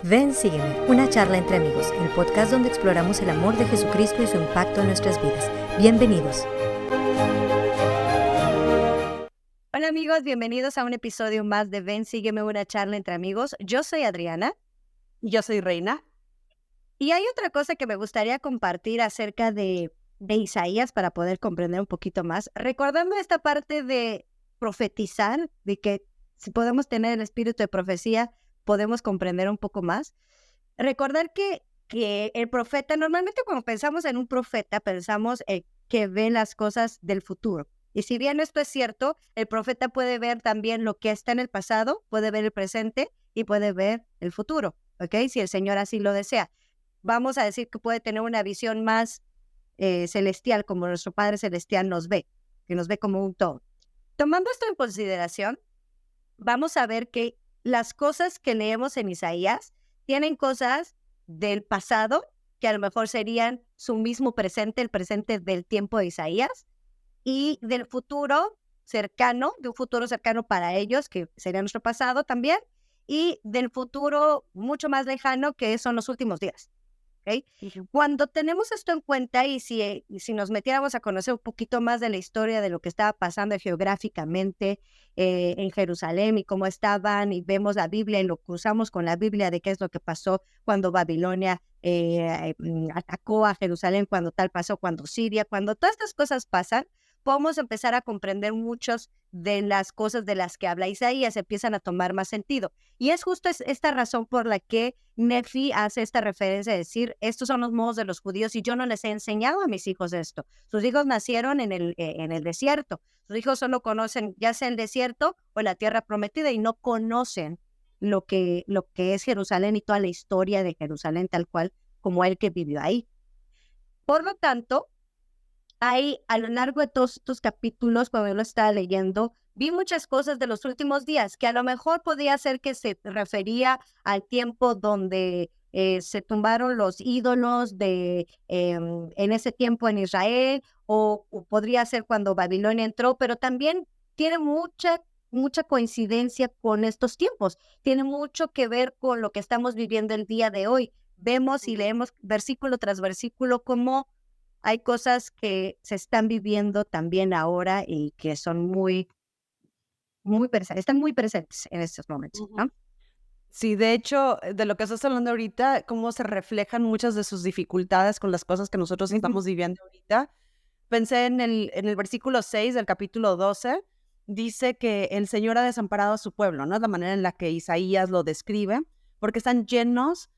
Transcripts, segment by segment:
Ven, sígueme, una charla entre amigos, el podcast donde exploramos el amor de Jesucristo y su impacto en nuestras vidas. Bienvenidos. Hola amigos, bienvenidos a un episodio más de Ven, sígueme, una charla entre amigos. Yo soy Adriana. Yo soy Reina. Y hay otra cosa que me gustaría compartir acerca de Isaías para poder comprender un poquito más, recordando esta parte de profetizar, de que si podemos tener el espíritu de profecía, podemos comprender un poco más. Recordar que el profeta, normalmente cuando pensamos en un profeta, pensamos que ve las cosas del futuro. Y si bien esto es cierto, el profeta puede ver también lo que está en el pasado, puede ver el presente y puede ver el futuro, ¿ok? Si el Señor así lo desea. Vamos a decir que puede tener una visión más celestial, como nuestro Padre Celestial nos ve, que nos ve como un todo. Tomando esto en consideración, vamos a ver que las cosas que leemos en Isaías tienen cosas del pasado que a lo mejor serían su mismo presente, el presente del tiempo de Isaías, y del futuro cercano, de un futuro cercano para ellos, que sería nuestro pasado también, y del futuro mucho más lejano, que son los últimos días. ¿Okay? Cuando tenemos esto en cuenta y si nos metiéramos a conocer un poquito más de la historia de lo que estaba pasando geográficamente en Jerusalén y cómo estaban, y vemos la Biblia y lo cruzamos con la Biblia de qué es lo que pasó cuando Babilonia atacó a Jerusalén, cuando tal pasó, cuando Siria, cuando todas estas cosas pasan, podemos empezar a comprender muchas de las cosas de las que habla Isaías, empiezan a tomar más sentido. Y es justo esta razón por la que Nefi hace esta referencia de decir, estos son los modos de los judíos y yo no les he enseñado a mis hijos esto. Sus hijos nacieron en el desierto. Sus hijos solo conocen ya sea el desierto o la tierra prometida y no conocen lo que es Jerusalén y toda la historia de Jerusalén tal cual como él que vivió ahí. Por lo tanto, ahí, a lo largo de todos estos capítulos, cuando yo lo estaba leyendo, vi muchas cosas de los últimos días, que a lo mejor podía ser que se refería al tiempo donde se tumbaron los ídolos en ese tiempo en Israel, o podría ser cuando Babilonia entró, pero también tiene mucha coincidencia con estos tiempos, tiene mucho que ver con lo que estamos viviendo el día de hoy. Vemos y leemos versículo tras versículo cómo hay cosas que se están viviendo también ahora y que son están muy presentes en estos momentos, ¿no? Sí, de hecho, de lo que estás hablando ahorita, cómo se reflejan muchas de sus dificultades con las cosas que nosotros estamos viviendo ahorita. Pensé en el versículo 6 del capítulo 12, dice que el Señor ha desamparado a su pueblo, ¿no? Es la manera en la que Isaías lo describe, porque están llenos,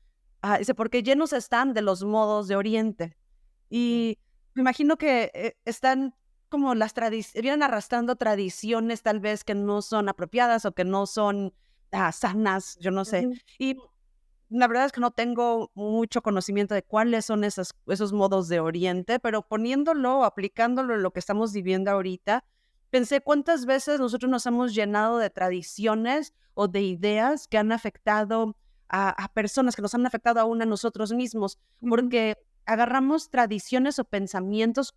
dice, porque llenos están de los modos de Oriente. Y me imagino que están como vienen arrastrando tradiciones tal vez que no son apropiadas o que no son sanas, yo no sé. Y la verdad es que no tengo mucho conocimiento de cuáles son esos modos de Oriente, pero poniéndolo, aplicándolo en lo que estamos viviendo ahorita, pensé cuántas veces nosotros nos hemos llenado de tradiciones o de ideas que han afectado a personas, que nos han afectado aún a nosotros mismos, porque agarramos tradiciones o pensamientos,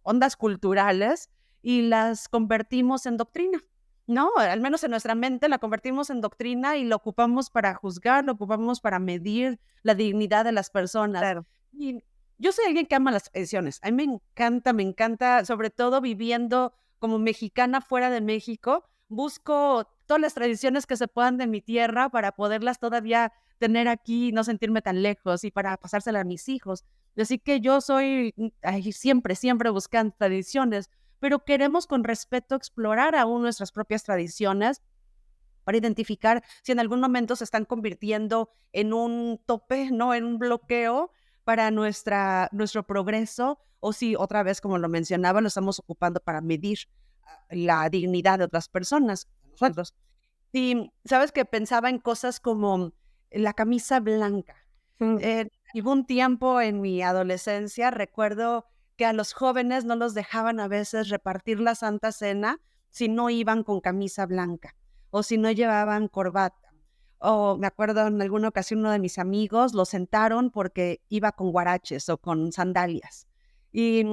ondas culturales y las convertimos en doctrina. No, al menos en nuestra mente la convertimos en doctrina y lo ocupamos para juzgar, lo ocupamos para medir la dignidad de las personas. Claro. Y yo soy alguien que ama las tradiciones. A mí me encanta, sobre todo viviendo como mexicana fuera de México, busco todas las tradiciones que se puedan de mi tierra para poderlas todavía tener aquí y no sentirme tan lejos y para pasárselas a mis hijos. Así que yo soy siempre buscando tradiciones, pero queremos con respeto explorar aún nuestras propias tradiciones para identificar si en algún momento se están convirtiendo en un tope, ¿no? En un bloqueo para nuestro progreso, o si otra vez, como lo mencionaba, lo estamos ocupando para medir la dignidad de otras personas, nosotros. Y sabes que pensaba en cosas como la camisa blanca. Algún tiempo en mi adolescencia recuerdo que a los jóvenes no los dejaban a veces repartir la Santa Cena si no iban con camisa blanca o si no llevaban corbata. O me acuerdo en alguna ocasión uno de mis amigos lo sentaron porque iba con guaraches o con sandalias. Y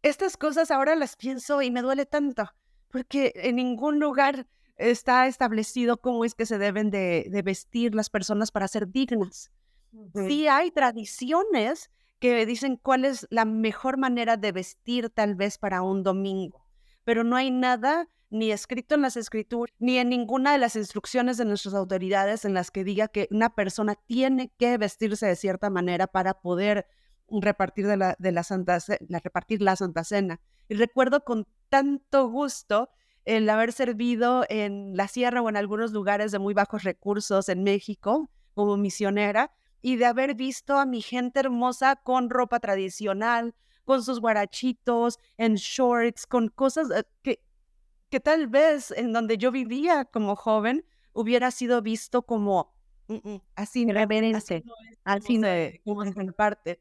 estas cosas ahora las pienso y me duele tanto, porque en ningún lugar está establecido cómo es que se deben de vestir las personas para ser dignas. Sí hay tradiciones que dicen cuál es la mejor manera de vestir tal vez para un domingo, pero no hay nada ni escrito en las escrituras, ni en ninguna de las instrucciones de nuestras autoridades en las que diga que una persona tiene que vestirse de cierta manera para poder repartir repartir la Santa Cena. Y recuerdo con tanto gusto el haber servido en la sierra o en algunos lugares de muy bajos recursos en México como misionera, y de haber visto a mi gente hermosa con ropa tradicional, con sus guarachitos, en shorts, con cosas que tal vez en donde yo vivía como joven hubiera sido visto como así no, así Irreverente. no es Al fin. como se comparte.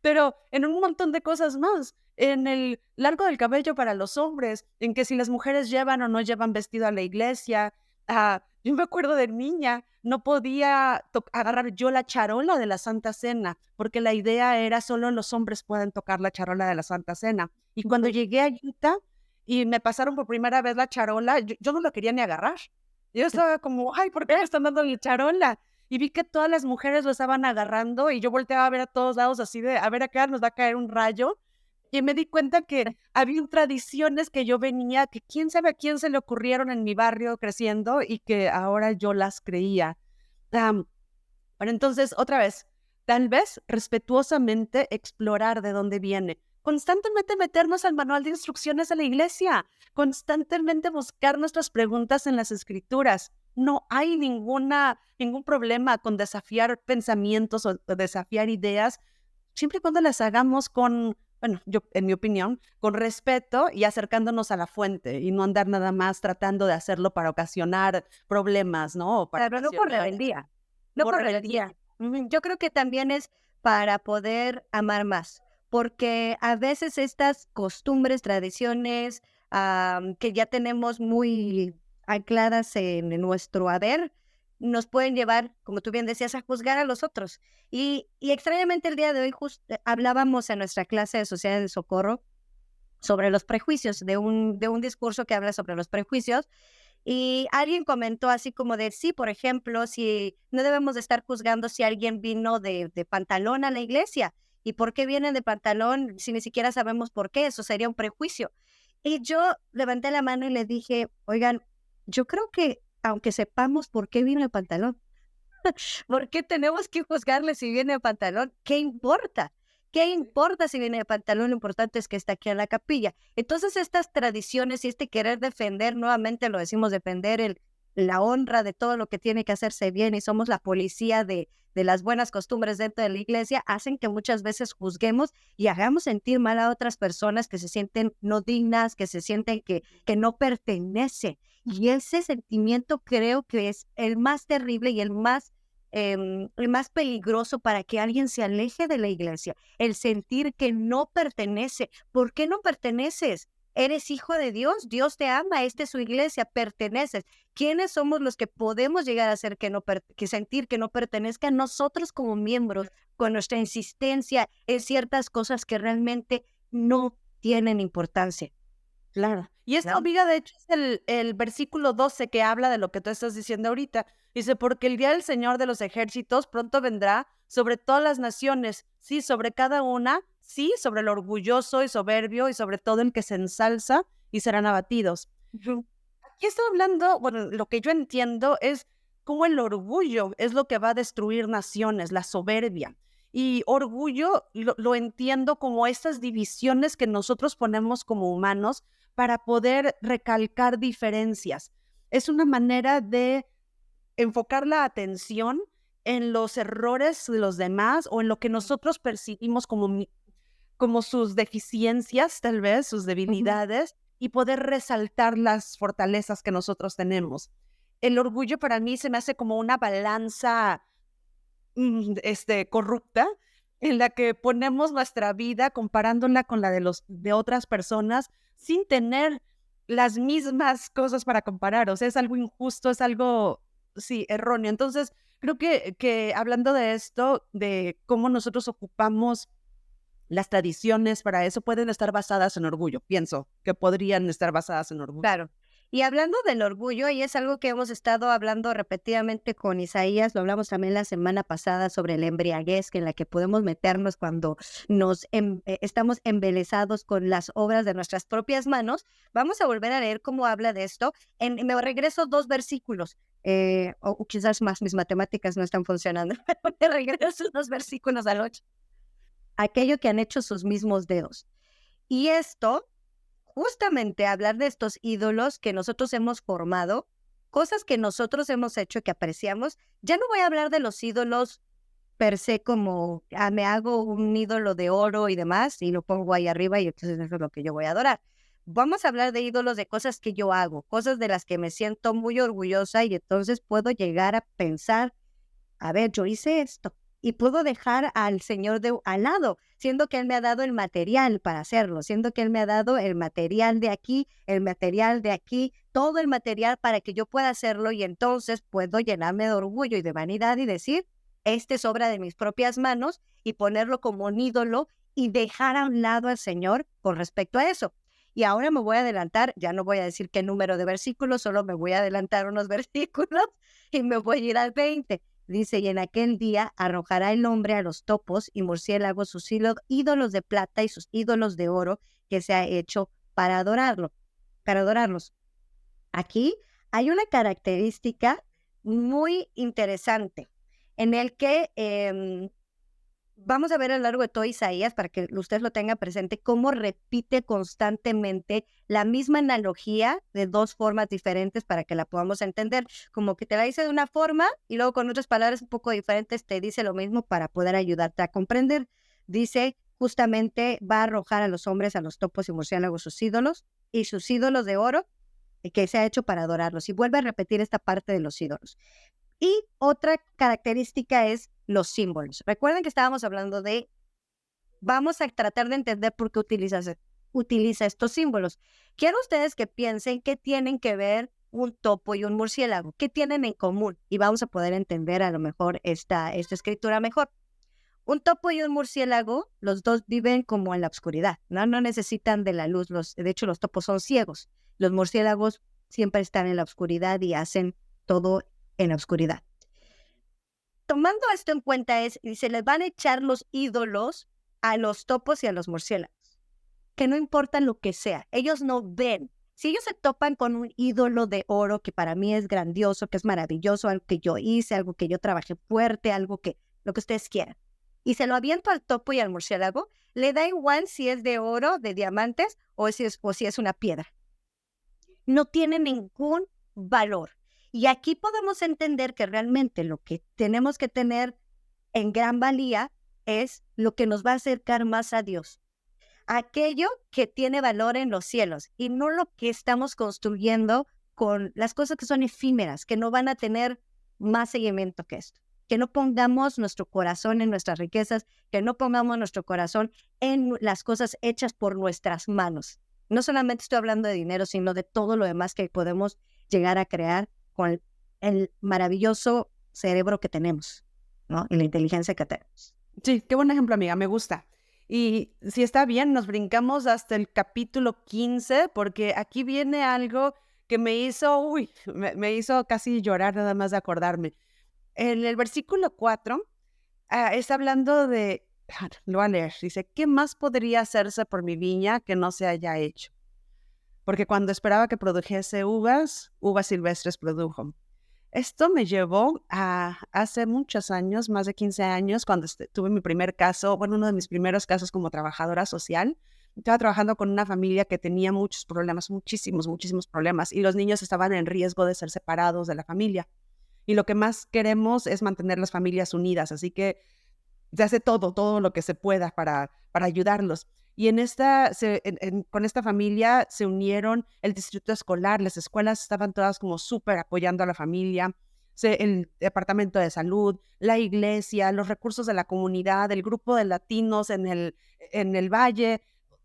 Pero en un montón de cosas más, en el largo del cabello para los hombres, en que si las mujeres llevan o no llevan vestido a la iglesia. Yo me acuerdo de niña, no podía agarrar yo la charola de la Santa Cena, porque la idea era solo los hombres pueden tocar la charola de la Santa Cena. Y cuando llegué a Utah y me pasaron por primera vez la charola, yo no lo quería ni agarrar. Yo estaba como, ay, ¿por qué me están dando mi charola? Y vi que todas las mujeres lo estaban agarrando y yo volteaba a ver a todos lados así de, a ver, acá nos va a caer un rayo. Y me di cuenta que había tradiciones que yo venía, que quién sabe a quién se le ocurrieron en mi barrio creciendo y que ahora yo las creía. Pero entonces, otra vez, tal vez respetuosamente explorar de dónde viene. Constantemente meternos al manual de instrucciones de la iglesia. Constantemente buscar nuestras preguntas en las escrituras. No hay ningún problema con desafiar pensamientos o desafiar ideas, siempre y cuando las hagamos con, bueno, yo, en mi opinión, con respeto y acercándonos a la fuente y no andar nada más tratando de hacerlo para ocasionar problemas, ¿no? O para Pero no por rebeldía. No por rebeldía. Yo creo que también es para poder amar más, porque a veces estas costumbres, tradiciones que ya tenemos muy ancladas en nuestro haber, nos pueden llevar, como tú bien decías, a juzgar a los otros. Y extrañamente el día de hoy hablábamos en nuestra clase de Sociedad del Socorro sobre los prejuicios, de un discurso que habla sobre los prejuicios. Y alguien comentó así como de, sí, por ejemplo, si no debemos de estar juzgando si alguien vino de pantalón a la iglesia. ¿Y por qué vienen de pantalón si ni siquiera sabemos por qué? Eso sería un prejuicio. Y yo levanté la mano y le dije, oigan, yo creo que aunque sepamos por qué vino de pantalón, ¿por qué tenemos que juzgarle si viene de pantalón? ¿Qué importa? ¿Qué importa si viene de pantalón? Lo importante es que está aquí en la capilla. Entonces, estas tradiciones y este querer defender, nuevamente lo decimos, defender la honra de todo lo que tiene que hacerse bien y somos la policía de las buenas costumbres dentro de la iglesia, hacen que muchas veces juzguemos y hagamos sentir mal a otras personas que se sienten no dignas, que se sienten que no pertenecen. Y ese sentimiento creo que es el más terrible y el más peligroso para que alguien se aleje de la iglesia, el sentir que no pertenece. ¿Por qué no perteneces? Eres hijo de Dios, Dios te ama, esta es su iglesia, perteneces. ¿Quiénes somos los que podemos llegar a ser que sentir que no pertenezcan? Nosotros como miembros, con nuestra insistencia en ciertas cosas que realmente no tienen importancia. Claro. Y esta ¿No? amiga, de hecho, es el versículo 12 que habla de lo que tú estás diciendo ahorita. Dice, porque el día del Señor de los ejércitos pronto vendrá sobre todas las naciones, sí, sobre cada una, sí, sobre el orgulloso y soberbio y sobre todo el que se ensalza y serán abatidos. Ujú. Aquí estoy hablando, bueno, lo que yo entiendo es cómo el orgullo es lo que va a destruir naciones, la soberbia. Y orgullo lo entiendo como estas divisiones que nosotros ponemos como humanos para poder recalcar diferencias. Es una manera de enfocar la atención en los errores de los demás o en lo que nosotros percibimos como sus deficiencias, tal vez, sus debilidades, y poder resaltar las fortalezas que nosotros tenemos. El orgullo para mí se me hace como una balanza corrupta, en la que ponemos nuestra vida comparándola con la de otras personas sin tener las mismas cosas para comparar. O sea, es algo injusto, es algo, sí, erróneo. Entonces, creo que hablando de esto, de cómo nosotros ocupamos las tradiciones para eso, pueden estar basadas en orgullo. Pienso que podrían estar basadas en orgullo. Claro. Y hablando del orgullo, y es algo que hemos estado hablando repetidamente con Isaías, lo hablamos también la semana pasada sobre la embriaguez en la que podemos meternos cuando estamos embelesados con las obras de nuestras propias manos. Vamos a volver a leer cómo habla de esto. Me regreso 2 versículos, o quizás más, mis matemáticas no están funcionando, pero me regreso 2 versículos al 8. Aquello que han hecho sus mismos dedos. Y esto, justamente hablar de estos ídolos que nosotros hemos formado, cosas que nosotros hemos hecho que apreciamos. Ya no voy a hablar de los ídolos per se como me hago un ídolo de oro y demás y lo pongo ahí arriba y entonces eso es lo que yo voy a adorar. Vamos a hablar de ídolos de cosas que yo hago, cosas de las que me siento muy orgullosa y entonces puedo llegar a pensar, a ver, yo hice esto y puedo dejar al Señor al lado, siendo que Él me ha dado el material para hacerlo, siendo que Él me ha dado el material de aquí, el material de aquí, todo el material para que yo pueda hacerlo y entonces puedo llenarme de orgullo y de vanidad y decir, este es obra de mis propias manos y ponerlo como un ídolo y dejar a un lado al Señor con respecto a eso. Y ahora me voy a adelantar, ya no voy a decir qué número de versículos, solo me voy a adelantar unos versículos y me voy a ir al 20. Dice, y en aquel día arrojará el hombre a los topos y murciélagos sus ídolos de plata y sus ídolos de oro que se ha hecho para adorarlos. Aquí hay una característica muy interesante en el que vamos a ver a lo largo de todo Isaías, para que ustedes lo tengan presente, cómo repite constantemente la misma analogía de 2 formas diferentes para que la podamos entender. Como que te la dice de una forma y luego con otras palabras un poco diferentes te dice lo mismo para poder ayudarte a comprender. Dice, justamente va a arrojar a los hombres, a los topos y murciélagos sus ídolos y sus ídolos de oro que se ha hecho para adorarlos. Y vuelve a repetir esta parte de los ídolos. Y otra característica es los símbolos. Recuerden que estábamos hablando de, vamos a tratar de entender por qué utiliza estos símbolos. Quiero ustedes que piensen qué tienen que ver un topo y un murciélago, qué tienen en común, y vamos a poder entender a lo mejor esta escritura mejor. Un topo y un murciélago, los dos viven como en la oscuridad, no necesitan de la luz. De hecho, los topos son ciegos. Los murciélagos siempre están en la oscuridad y hacen todo en la oscuridad. Tomando esto en cuenta se les van a echar los ídolos a los topos y a los murciélagos, que no importa lo que sea, ellos no ven. Si ellos se topan con un ídolo de oro que para mí es grandioso, que es maravilloso, algo que yo hice, algo que yo trabajé fuerte, lo que ustedes quieran, y se lo aviento al topo y al murciélago, le da igual si es de oro, de diamantes o si es una piedra. No tiene ningún valor. Y aquí podemos entender que realmente lo que tenemos que tener en gran valía es lo que nos va a acercar más a Dios. Aquello que tiene valor en los cielos y no lo que estamos construyendo con las cosas que son efímeras, que no van a tener más seguimiento que esto. Que no pongamos nuestro corazón en nuestras riquezas, que no pongamos nuestro corazón en las cosas hechas por nuestras manos. No solamente estoy hablando de dinero, sino de todo lo demás que podemos llegar a crear con el maravilloso cerebro que tenemos, ¿no? Y la inteligencia que tenemos. Sí, qué buen ejemplo, amiga, me gusta. Y si está bien, nos brincamos hasta el capítulo 15, porque aquí viene algo que me hizo casi llorar nada más de acordarme. En el versículo 4, está hablando de, lo voy a leer, dice, ¿qué más podría hacerse por mi viña que no se haya hecho? Porque cuando esperaba que produjese uvas silvestres produjo. Esto me llevó a hace muchos años, más de 15 años, cuando tuve mi primer caso, uno de mis primeros casos como trabajadora social. Estaba trabajando con una familia que tenía muchos problemas, muchísimos problemas, y los niños estaban en riesgo de ser separados de la familia. Y lo que más queremos es mantener las familias unidas, así que se hace todo lo que se pueda para ayudarlos. Y con esta familia se unieron el distrito escolar, las escuelas estaban todas como súper apoyando a la familia, el departamento de salud, la iglesia, los recursos de la comunidad, el grupo de latinos en el valle,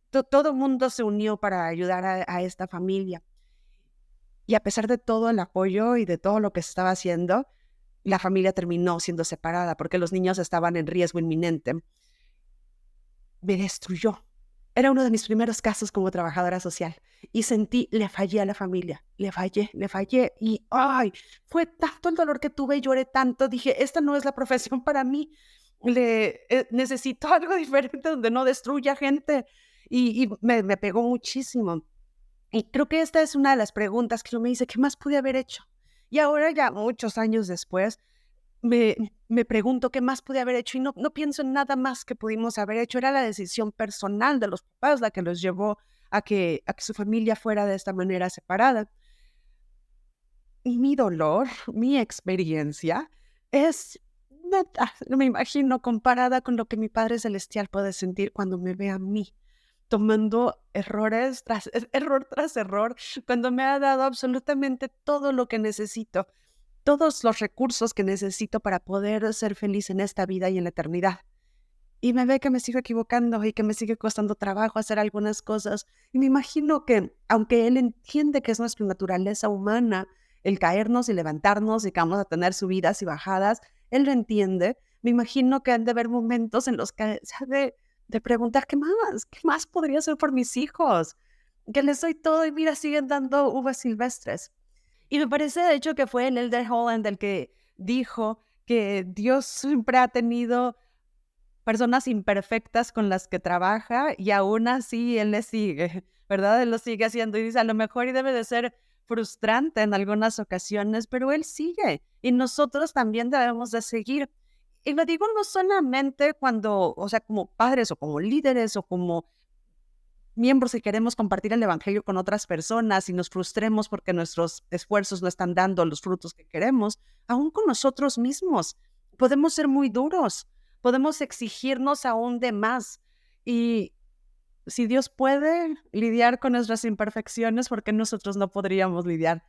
todo el mundo se unió para ayudar a esta familia. Y a pesar de todo el apoyo y de todo lo que se estaba haciendo, la familia terminó siendo separada porque los niños estaban en riesgo inminente. Me destruyó. Era uno de mis primeros casos como trabajadora social. y sentí, le fallé a la familia, le fallé y ay, fue tanto el dolor que tuve y lloré tanto, dije, esta no es la profesión para mí, necesito algo diferente donde no destruya gente y me pegó muchísimo. Y creo que esta es una de las preguntas que yo me hice, ¿qué más pude haber hecho? Y ahora ya muchos años después, me, me pregunto qué más pude haber hecho y no pienso en nada más que pudimos haber hecho. Era la decisión personal de los papás la que los llevó a que su familia fuera de esta manera separada. Y mi dolor, mi experiencia, es nada, no me imagino comparada con lo que mi Padre Celestial puede sentir cuando me ve a mí tomando error tras error, cuando me ha dado absolutamente todo lo que necesito, todos los recursos que necesito para poder ser feliz en esta vida y en la eternidad. Y me ve que me sigo equivocando y que me sigue costando trabajo hacer algunas cosas. Y me imagino que, aunque Él entiende que es nuestra naturaleza humana, el caernos y levantarnos y que vamos a tener subidas y bajadas, Él lo entiende. Me imagino que han de haber momentos en los que se ha de preguntar, ¿qué más podría hacer por mis hijos? Que les doy todo y mira, siguen dando uvas silvestres. Y me parece, de hecho, que fue el Elder Holland el que dijo que Dios siempre ha tenido personas imperfectas con las que trabaja y aún así él le sigue, ¿verdad? Él lo sigue haciendo y dice, a lo mejor y debe de ser frustrante en algunas ocasiones, pero él sigue y nosotros también debemos de seguir. Y lo digo no solamente cuando, o sea, como padres o como líderes o como miembros que queremos compartir el evangelio con otras personas y nos frustremos porque nuestros esfuerzos no están dando los frutos que queremos, aún con nosotros mismos. Podemos ser muy duros, podemos exigirnos aún de más. Y si Dios puede lidiar con nuestras imperfecciones, ¿por qué nosotros no podríamos lidiar?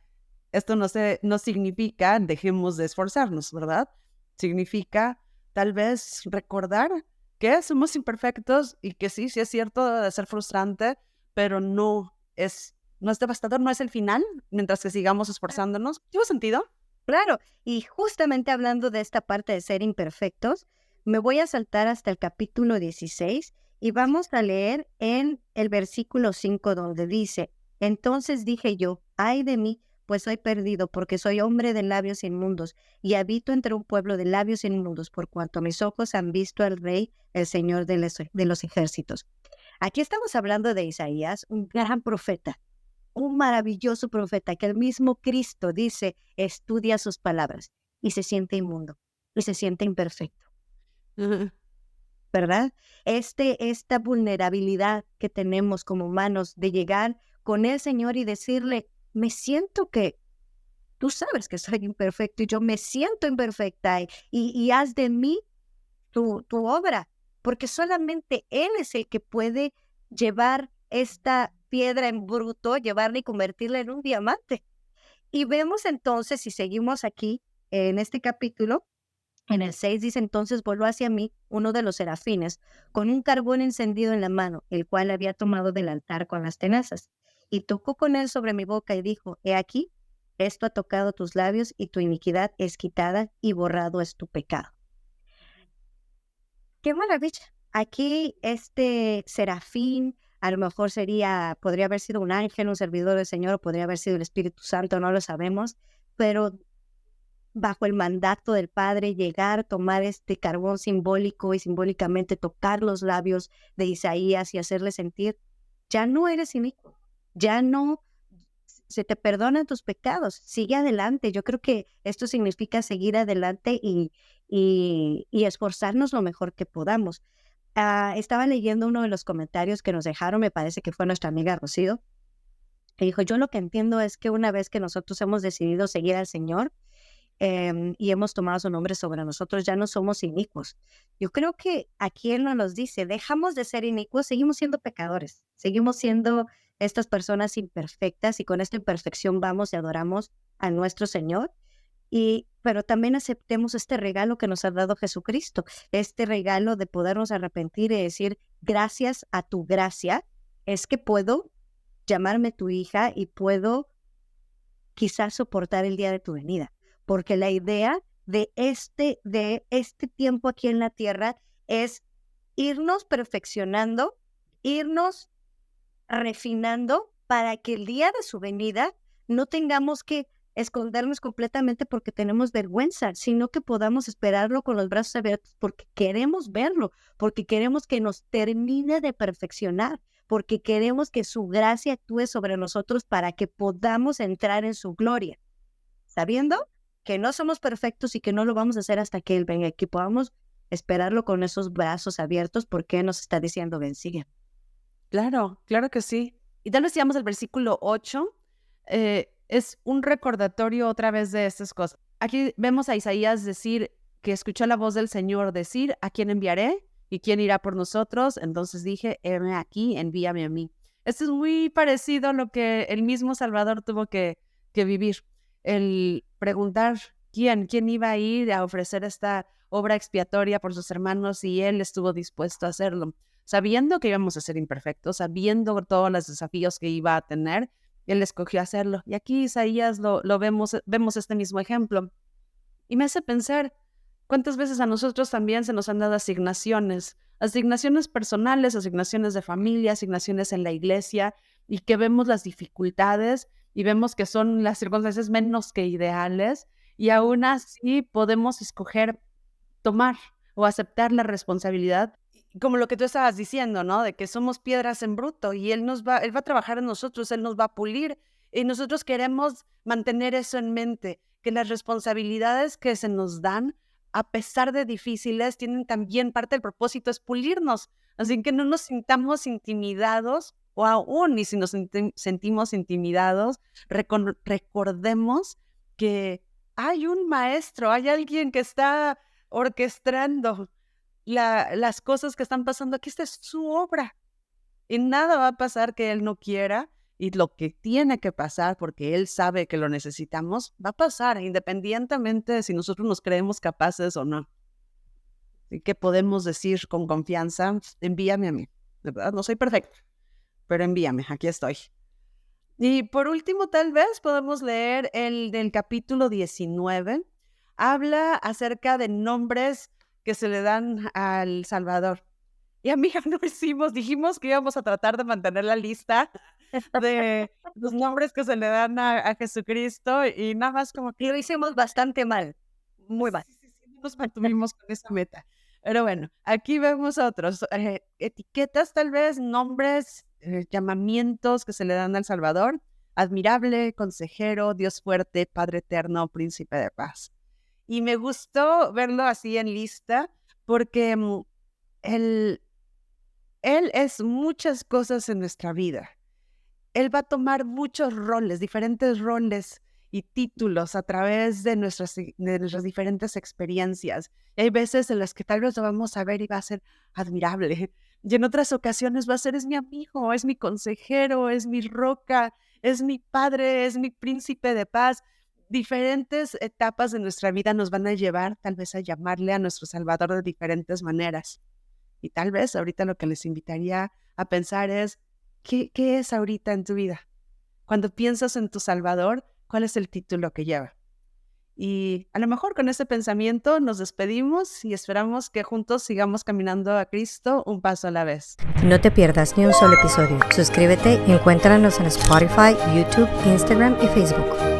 Esto no significa dejemos de esforzarnos, ¿verdad? Significa tal vez recordar que somos imperfectos y que sí es cierto, debe de ser frustrante, pero no es devastador, no es el final, mientras que sigamos esforzándonos. ¿Tiene sentido? Claro, y justamente hablando de esta parte de ser imperfectos, me voy a saltar hasta el capítulo 16 y vamos a leer en el versículo 5 donde dice, entonces dije yo, ay de mí, pues soy perdido porque soy hombre de labios inmundos y habito entre un pueblo de labios inmundos por cuanto mis ojos han visto al Rey, el Señor de los ejércitos. Aquí estamos hablando de Isaías, un gran profeta, un maravilloso profeta que el mismo Cristo dice, estudia sus palabras y se siente inmundo y se siente imperfecto, Ujú. ¿verdad? Esta vulnerabilidad que tenemos como humanos de llegar con el Señor y decirle, me siento que tú sabes que soy imperfecto y yo me siento imperfecta y haz de mí tu obra, porque solamente Él es el que puede llevar esta piedra en bruto, llevarla y convertirla en un diamante. Y vemos entonces, si seguimos aquí en este capítulo, en el 6 dice, entonces voló hacia mí uno de los serafines con un carbón encendido en la mano, el cual había tomado del altar con las tenazas, y tocó con él sobre mi boca y dijo, he aquí, esto ha tocado tus labios y tu iniquidad es quitada y borrado es tu pecado. ¡Qué maravilla! Aquí este serafín, a lo mejor podría haber sido un ángel, un servidor del Señor, o podría haber sido el Espíritu Santo, no lo sabemos, pero bajo el mandato del Padre, llegar, tomar este carbón simbólico y simbólicamente tocar los labios de Isaías y hacerle sentir, ya no eres inicuo, ya no se te perdonan tus pecados, sigue adelante. Yo creo que esto significa seguir adelante y esforzarnos lo mejor que podamos. Estaba leyendo uno de los comentarios que nos dejaron, me parece que fue nuestra amiga Rocío, que dijo, yo lo que entiendo es que una vez que nosotros hemos decidido seguir al Señor, y hemos tomado su nombre sobre nosotros, ya no somos inicuos. Yo creo que aquí Él nos dice, dejamos de ser inicuos, seguimos siendo pecadores, seguimos siendo estas personas imperfectas y con esta imperfección vamos y adoramos a nuestro Señor. Pero también aceptemos este regalo que nos ha dado Jesucristo, este regalo de podernos arrepentir y decir, gracias a tu gracia, es que puedo llamarme tu hija y puedo quizás soportar el día de tu venida, porque la idea de este tiempo aquí en la tierra es irnos perfeccionando, irnos refinando para que el día de su venida no tengamos que escondernos completamente porque tenemos vergüenza, sino que podamos esperarlo con los brazos abiertos porque queremos verlo, porque queremos que nos termine de perfeccionar, porque queremos que su gracia actúe sobre nosotros para que podamos entrar en su gloria, sabiendo que no somos perfectos y que no lo vamos a hacer hasta que Él venga, y que podamos esperarlo con esos brazos abiertos porque Él nos está diciendo, ven, sigue. Claro, claro que sí. Y tal vez digamos el versículo 8, es un recordatorio otra vez de estas cosas. Aquí vemos a Isaías decir que escuchó la voz del Señor decir, ¿a quién enviaré? ¿Y quién irá por nosotros? Entonces dije, heme aquí, envíame a mí. Esto es muy parecido a lo que el mismo Salvador tuvo que vivir. El preguntar quién iba a ir a ofrecer esta obra expiatoria por sus hermanos, y él estuvo dispuesto a hacerlo. Sabiendo que íbamos a ser imperfectos, sabiendo todos los desafíos que iba a tener, él escogió hacerlo. Y aquí Isaías lo vemos este mismo ejemplo. Y me hace pensar, ¿cuántas veces a nosotros también se nos han dado asignaciones personales, asignaciones de familia, asignaciones en la iglesia, y que vemos las dificultades y vemos que son las circunstancias menos que ideales, y aún así podemos escoger tomar o aceptar la responsabilidad, como lo que tú estabas diciendo, ¿no? De que somos piedras en bruto y Él va a trabajar en nosotros, Él nos va a pulir, y nosotros queremos mantener eso en mente, que las responsabilidades que se nos dan, a pesar de difíciles, tienen también parte del propósito, es pulirnos, así que no nos sintamos intimidados, o aún, y si nos sentimos intimidados, recordemos que hay un maestro, hay alguien que está orquestando las cosas que están pasando aquí. Esta es su obra y nada va a pasar que Él no quiera, y lo que tiene que pasar porque Él sabe que lo necesitamos va a pasar independientemente de si nosotros nos creemos capaces o no. Así que podemos decir con confianza, envíame a mí. De verdad, no soy perfecta, pero envíame, aquí estoy. Y por último, tal vez podemos leer el del capítulo 19. Habla acerca de nombres que se le dan al Salvador. Y amiga, no dijimos que íbamos a tratar de mantener la lista de los nombres que se le dan a Jesucristo, y nada más como que lo hicimos bastante mal, muy mal. Sí, no nos mantuvimos con esa meta. Pero bueno, aquí vemos otros, etiquetas tal vez, nombres, llamamientos que se le dan al Salvador: admirable, consejero, Dios fuerte, Padre eterno, príncipe de paz. Y me gustó verlo así en lista porque Él es muchas cosas en nuestra vida. Él va a tomar muchos roles, diferentes roles y títulos a través de nuestras diferentes experiencias. Y hay veces en las que tal vez lo vamos a ver y va a ser admirable. Y en otras ocasiones va a ser, es mi amigo, es mi consejero, es mi roca, es mi padre, es mi príncipe de paz. Diferentes etapas de nuestra vida nos van a llevar tal vez a llamarle a nuestro Salvador de diferentes maneras. Y tal vez ahorita lo que les invitaría a pensar es, ¿qué es ahorita en tu vida? Cuando piensas en tu Salvador, ¿cuál es el título que lleva? Y a lo mejor con ese pensamiento nos despedimos y esperamos que juntos sigamos caminando a Cristo un paso a la vez. No te pierdas ni un solo episodio. Suscríbete y encuéntranos en Spotify, YouTube, Instagram y Facebook.